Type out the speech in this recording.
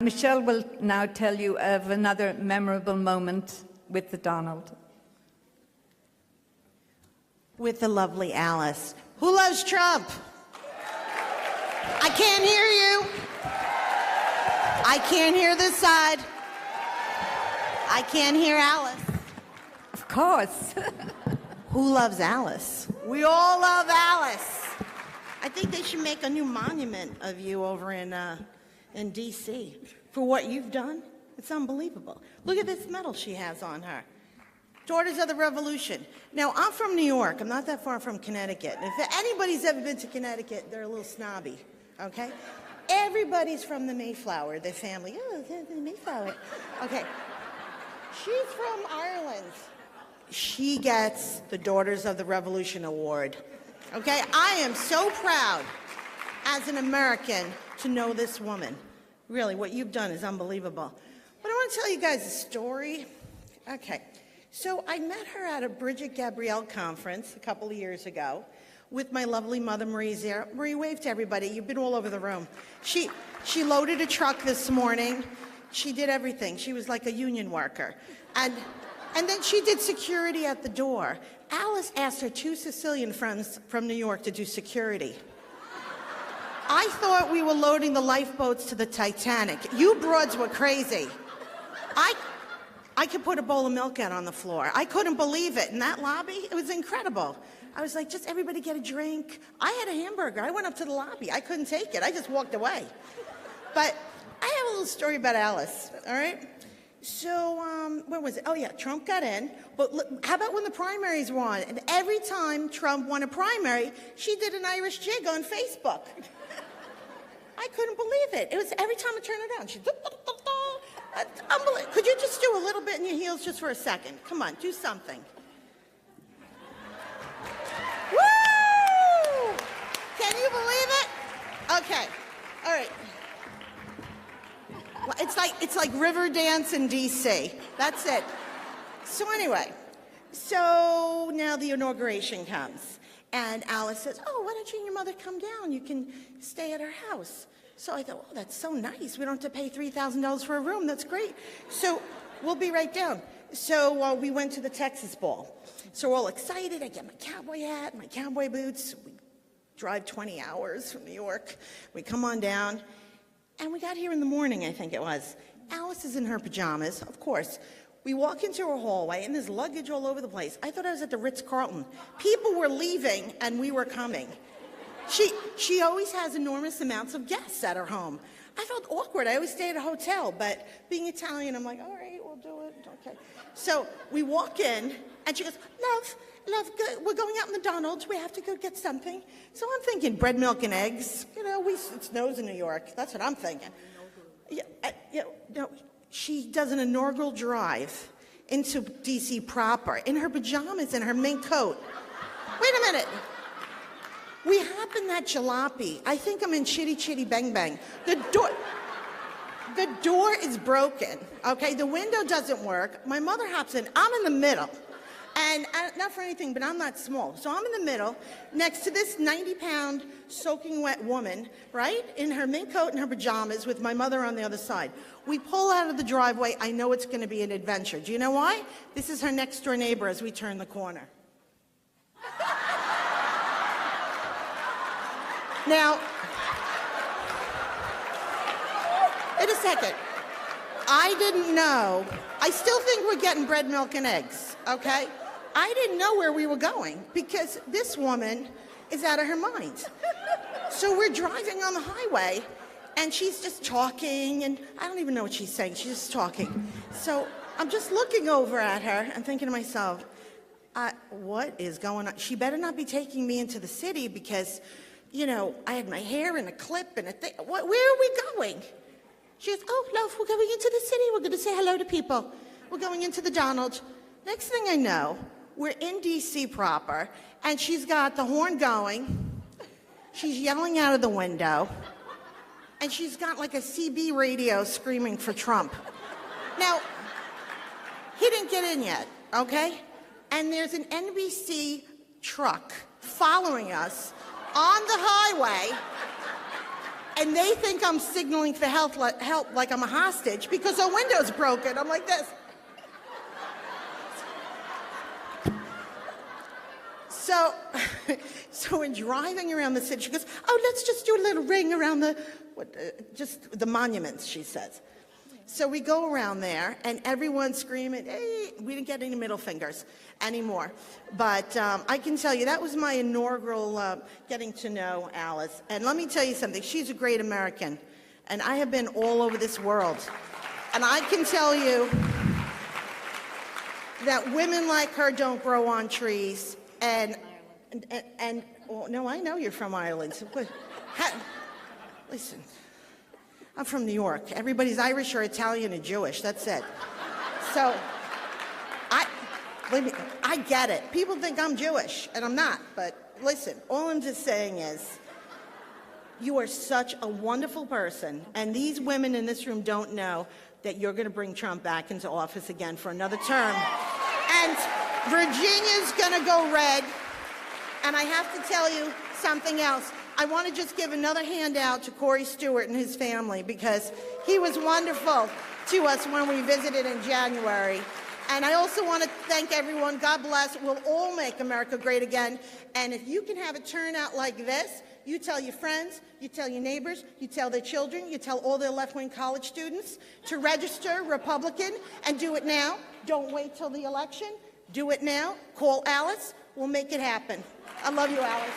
Michelle will now tell you of another memorable moment with the Donald. With the lovely Alice. Who loves Trump? I can't hear you. I can't hear this side. I can't hear Alice. Of course. Who loves Alice? We all love Alice. I think they should make a new monument of you over in D.C. for what you've done. It's unbelievable. Look at this medal she has on her. Daughters of the Revolution. Now, I'm from New York. I'm not that far from Connecticut. And if anybody's ever been to Connecticut, they're a little snobby, okay? Everybody's from the Mayflower, the family. Oh, the Mayflower. Okay. She's from Ireland. She gets the Daughters of the Revolution Award. Okay? I am so proud as an American to know this woman. Really, what you've done is unbelievable. But I want to tell you guys a story. Okay. So I met her at a Bridget Gabrielle conference a couple of years ago with my lovely mother, Marie Zere. Marie, wave to everybody. You've been all over the room. She loaded a truck this morning. She did everything. She was like a union worker. And then she did security at the door. Alice asked her 2 Sicilian friends from New York to do security. I thought we were loading the lifeboats to the Titanic. You broads were crazy. I could put a bowl of milk out on the floor. I couldn't believe it. In that lobby, it was incredible. I was like, just everybody get a drink. I had a hamburger. I went up to the lobby. I couldn't take it. I just walked away. But I have a little story about Alice, all right? So, where was it? Oh, yeah, Trump got in. But look, how about when the primaries were on? And every time Trump won a primary, she did an Irish jig on Facebook. I couldn't believe it. It was every time I turned it on, she'd... Unbelievable. Could you just do a little bit in your heels just for a second? Come on, do something. Woo! Can you believe it? Okay, all right. Well, it's like river dance in D.C. That's it. So anyway, so now the inauguration comes. And Alice says, oh, why don't you and your mother come down? You can stay at her house. So I thought, oh, that's so nice. We don't have to pay $3,000 for a room. That's great. So we'll be right down. So we went to the Texas Ball. So we're all excited. I get my cowboy hat, my cowboy boots. We drive 20 hours from New York. We come on down. And we got here in the morning, I think it was. Alice is in her pajamas, of course. We walk into her hallway, and there's luggage all over the place. I thought I was at the Ritz-Carlton. People were leaving, and we were coming. She always has enormous amounts of guests at her home. I felt awkward. I always stay at a hotel, but being Italian, I'm like, all right, we'll do it. Okay. So we walk in, and she goes, love, we're going out in the Donald's. We have to go get something. So I'm thinking bread, milk, and eggs. You know, it snows in New York. That's what I'm thinking. No, she does an inaugural drive into D.C. proper in her pajamas and her mink coat. Wait a minute. We happen that jalopy. I think I'm in Chitty Chitty Bang Bang. The door is broken, okay? The window doesn't work. My mother hops in. I'm in the middle. And not for anything, but I'm not small. So I'm in the middle next to this 90-pound soaking wet woman, right? In her mink coat and her pajamas with my mother on the other side. We pull out of the driveway. I know it's going to be an adventure. Do you know why? This is her next door neighbor as we turn the corner. Now, wait a second. I didn't know. I still think we're getting bread, milk, and eggs, okay? I didn't know where we were going because this woman is out of her mind. So we're driving on the highway, and she's just talking, and I don't even know what she's saying. She's just talking. So I'm just looking over at her and thinking to myself, what is going on? She better not be taking me into the city because... you know, I had my hair in a clip and a thing. Where are we going? She goes, oh, love, we're going into the city. We're going to say hello to people. We're going into the Donald. Next thing I know, we're in D.C. proper, and she's got the horn going. She's yelling out of the window, and she's got like a CB radio screaming for Trump. Now, he didn't get in yet, okay? And there's an NBC truck following us on the highway And they think I'm signaling for help like I'm a hostage because our window's broken. I'm like this. So we're driving around the city. She goes, oh, let's just do a little ring around just the monuments, she says. So we go around there, and everyone's screaming, hey, we didn't get any middle fingers anymore. But I can tell you, that was my inaugural getting to know Alice. And let me tell you something, she's a great American. And I have been all over this world. And I can tell you that women like her don't grow on trees. And well, no, I know you're from Ireland. Listen, I'm from New York. Everybody's Irish or Italian or Jewish. That's it. So, I get it. People think I'm Jewish, and I'm not. But listen, all I'm just saying is, you are such a wonderful person, and these women in this room don't know that you're going to bring Trump back into office again for another term. And Virginia's going to go red. And I have to tell you something else. I want to just give another handout to Corey Stewart and his family because he was wonderful to us when we visited in January. And I also want to thank everyone. God bless. We'll all make America great again. And if you can have a turnout like this, you tell your friends, you tell your neighbors, you tell their children, you tell all their left-wing college students to register Republican and do it now. Don't wait till the election. Do it now. Call Alice. We'll make it happen. I love you, Alice.